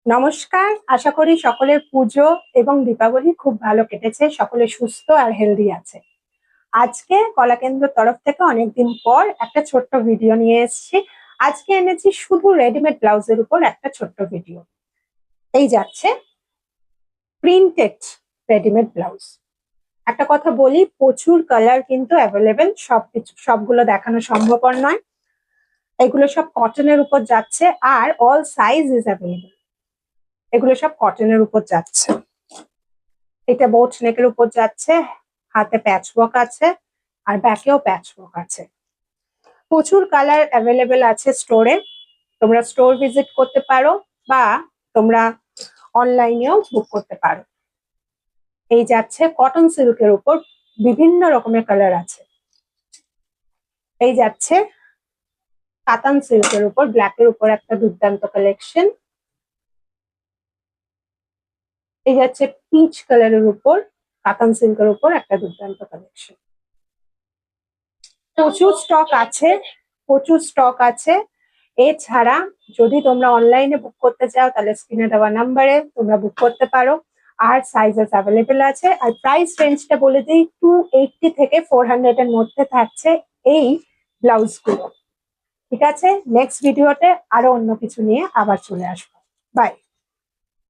নমস্কার, আশা করি সকলের পুজো এবং দীপাবলি খুব ভালো কেটেছে, সকলে সুস্থ আর হেলদি আছে। আজকে কলাকেন্দ্র তরফ থেকে অনেকদিন পর একটা ছোট্ট ভিডিও নিয়ে এসেছি। আজকে এনেছি শুধু রেডিমেড ব্লাউজের উপর একটা ছোট্ট ভিডিও। এই যাচ্ছে প্রিন্টেড রেডিমেড ব্লাউজ। একটা কথা বলি, প্রচুর কালার কিন্তু অ্যাভেলেবেল, সবগুলো দেখানো সম্ভবপর নয়। এগুলো সব কটনের উপর যাচ্ছে আর অল সাইজ ইজ অ্যাভেলেবেল। এগুলো সব কটনের উপর যাচ্ছে। এটা বোট নেকের উপর যাচ্ছে, হাতে প্যাচওয়ার্ক আছে আর ব্যাকেও প্যাচওয়ার্ক আছে। প্রচুর কালার অ্যাভেলেবেল আছে স্টোরে, তোমরা স্টোর ভিজিট করতে পারো বা তোমরা অনলাইনেও বুক করতে পারো। এই যাচ্ছে কটন সিল্কের উপর, বিভিন্ন রকমের কালার আছে। এই যাচ্ছে কাতান সিল্কের উপর, ব্ল্যাকের উপর একটা দুর্দান্ত কালেকশন। এই যাচ্ছে পিচ কালারের উপর, কাতান সিল্কের উপর একটা দুর্দান্ত কালেকশন। প্রচুর স্টক আছে। এছাড়া যদি তোমরা অনলাইনে বুক করতে চাও তাহলে স্ক্রিনে দেওয়া নাম্বারে তোমরা বুক করতে পারো। আর সাইজেস অ্যাভেলেবেল আছে। আর প্রাইস রেঞ্জটা বলে দিই, 280 থেকে 400 এর মধ্যে থাকছে এই ব্লাউজ গুলো। ঠিক আছে, নেক্সট ভিডিওতে আরো অন্য কিছু নিয়ে আবার চলে আসবো। বাই।